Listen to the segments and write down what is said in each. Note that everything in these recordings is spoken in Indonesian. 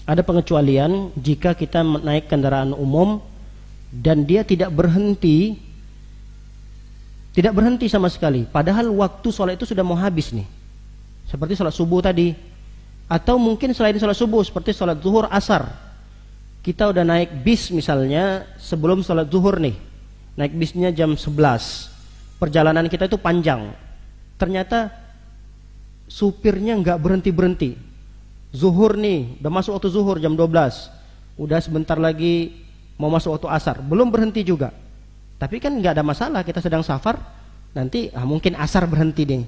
Ada pengecualian jika kita naik kendaraan umum dan dia tidak berhenti sama sekali, padahal waktu sholat itu sudah mau habis nih, seperti sholat subuh tadi, atau mungkin selain sholat subuh seperti sholat zuhur, asar. Kita udah naik bis misalnya sebelum sholat zuhur nih, naik bisnya jam 11, perjalanan kita itu panjang, ternyata supirnya nggak berhenti. Zuhur nih, udah masuk waktu zuhur jam 12, udah sebentar lagi mau masuk waktu asar, belum berhenti juga. Tapi kan nggak ada masalah, kita sedang safar, nanti mungkin asar berhenti deh.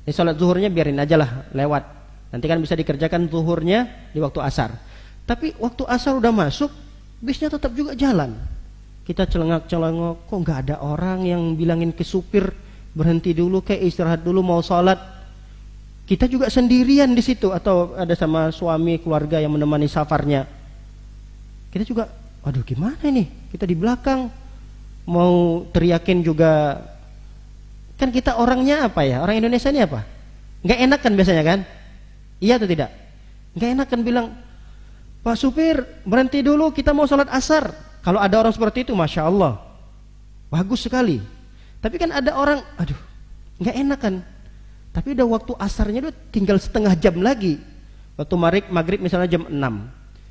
Ini sholat zuhurnya biarin aja lah lewat, nanti kan bisa dikerjakan zuhurnya di waktu asar. Tapi waktu asar udah masuk, bisnya tetap juga jalan. Kita celengak-celengok, kok nggak ada orang yang bilangin ke supir berhenti dulu, kayak istirahat dulu mau sholat. Kita juga sendirian di situ atau ada sama suami keluarga yang menemani safarnya. Kita juga, aduh gimana ini? Kita di belakang mau teriakin juga. Kan kita orangnya apa ya? Orang Indonesia ini apa? Nggak enak kan biasanya kan? Iya atau tidak? Nggak enak kan bilang, Pak supir berhenti dulu, kita mau sholat asar. Kalau ada orang seperti itu, Masya Allah, bagus sekali. Tapi kan ada orang, aduh nggak enak kan? Tapi udah waktu asarnya udah tinggal setengah jam lagi. Waktu maghrib misalnya jam 6.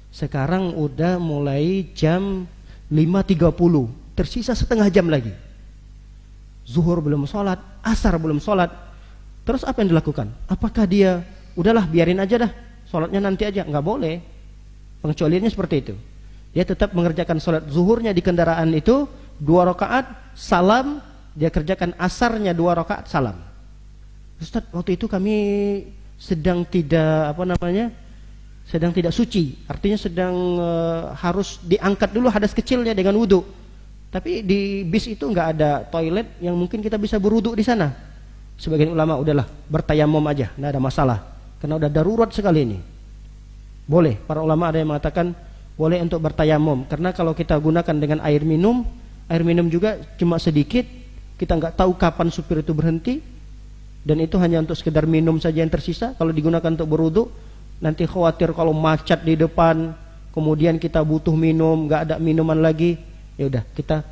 Sekarang udah mulai jam 5.30. Tersisa setengah jam lagi. Zuhur belum sholat, asar belum sholat. Terus apa yang dilakukan? Apakah dia, udahlah biarin aja dah, sholatnya nanti aja? Nggak boleh. Pengecualiannya seperti itu. Dia tetap mengerjakan sholat zuhurnya di kendaraan itu 2 rakaat, salam. Dia kerjakan asarnya 2 rakaat, salam. Ustaz, waktu itu kami sedang tidak sedang tidak suci, artinya sedang harus diangkat dulu hadas kecilnya dengan wudu. Tapi di bis itu nggak ada toilet yang mungkin kita bisa berwudu di sana. Sebagian ulama udahlah bertayamum aja, nggak ada masalah, karena udah darurat sekali ini. Boleh, para ulama ada yang mengatakan boleh untuk bertayamum, karena kalau kita gunakan dengan air minum juga cuma sedikit, kita nggak tahu kapan supir itu berhenti. Dan itu hanya untuk sekedar minum saja yang tersisa. Kalau digunakan untuk berwudu, nanti khawatir kalau macet di depan, kemudian kita butuh minum, nggak ada minuman lagi. Ya udah, kita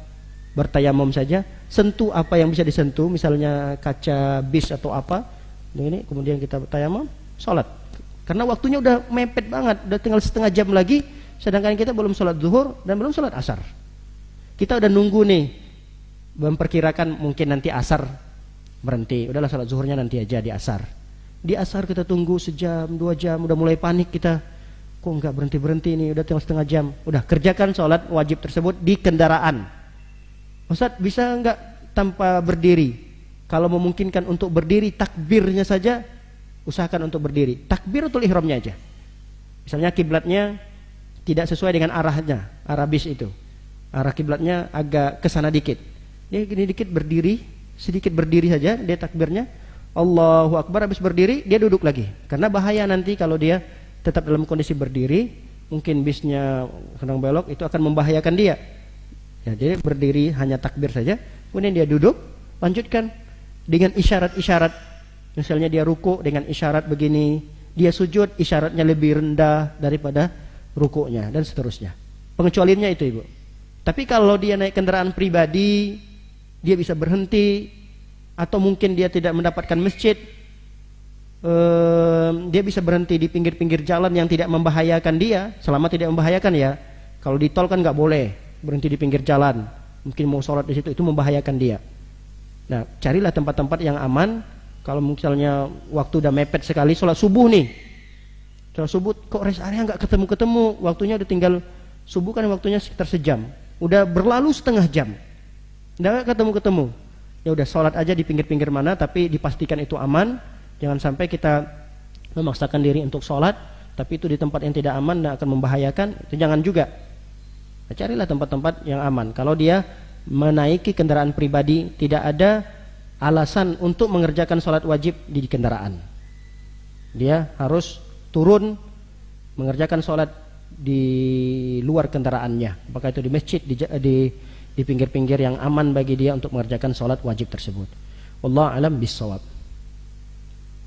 bertayamum saja. Sentuh apa yang bisa disentuh, misalnya kaca bis atau apa. Ini kemudian kita bertayamum, sholat. Karena waktunya udah mepet banget, udah tinggal setengah jam lagi. Sedangkan kita belum sholat zuhur dan belum sholat asar. Kita udah nunggu nih, memperkirakan mungkin nanti asar berhenti, udahlah sholat zuhurnya nanti aja di asar. Di asar kita tunggu sejam, 2 jam, udah mulai panik kita. Kok nggak berhenti ini, udah tinggal setengah jam. Udah kerjakan sholat wajib tersebut di kendaraan. Ustaz, bisa nggak tanpa berdiri? Kalau memungkinkan untuk berdiri, takbirnya saja usahakan untuk berdiri. Takbiratul ihramnya aja. Misalnya kiblatnya tidak sesuai dengan arahnya, arah bis itu. Arah kiblatnya agak ke sana dikit. Dia gini dikit berdiri, sedikit berdiri saja, dia takbirnya Allahu Akbar, habis berdiri dia duduk lagi. Karena bahaya nanti kalau dia tetap dalam kondisi berdiri, mungkin bisnya sedang belok, itu akan membahayakan dia. Ya, dia berdiri hanya takbir saja, kemudian dia duduk, lanjutkan dengan isyarat-isyarat. Misalnya dia ruku dengan isyarat begini, dia sujud isyaratnya lebih rendah daripada rukuknya, dan seterusnya. Pengecualiannya itu, Ibu. Tapi kalau dia naik kendaraan pribadi, dia bisa berhenti, atau mungkin dia tidak mendapatkan masjid, dia bisa berhenti di pinggir-pinggir jalan yang tidak membahayakan dia, selama tidak membahayakan ya. Kalau di tol kan nggak boleh berhenti di pinggir jalan, mungkin mau sholat di situ, itu membahayakan dia. Nah, carilah tempat-tempat yang aman. Kalau misalnya waktu udah mepet sekali, sholat subuh nih, sholat subuh kok rest area nggak ketemu-ketemu, waktunya udah tinggal subuh kan waktunya sekitar sejam, udah berlalu setengah jam, nggak ketemu-ketemu. Ya udah sholat aja di pinggir-pinggir mana, tapi dipastikan itu aman. Jangan sampai kita memaksakan diri untuk sholat, tapi itu di tempat yang tidak aman dan akan membahayakan. Itu jangan juga. Nah, carilah tempat-tempat yang aman. Kalau dia menaiki kendaraan pribadi, tidak ada alasan untuk mengerjakan sholat wajib di kendaraan. Dia harus turun mengerjakan sholat di luar kendaraannya, apakah itu di masjid, di pinggir-pinggir yang aman bagi dia untuk mengerjakan sholat wajib tersebut. Wallahu a'lam bishawab.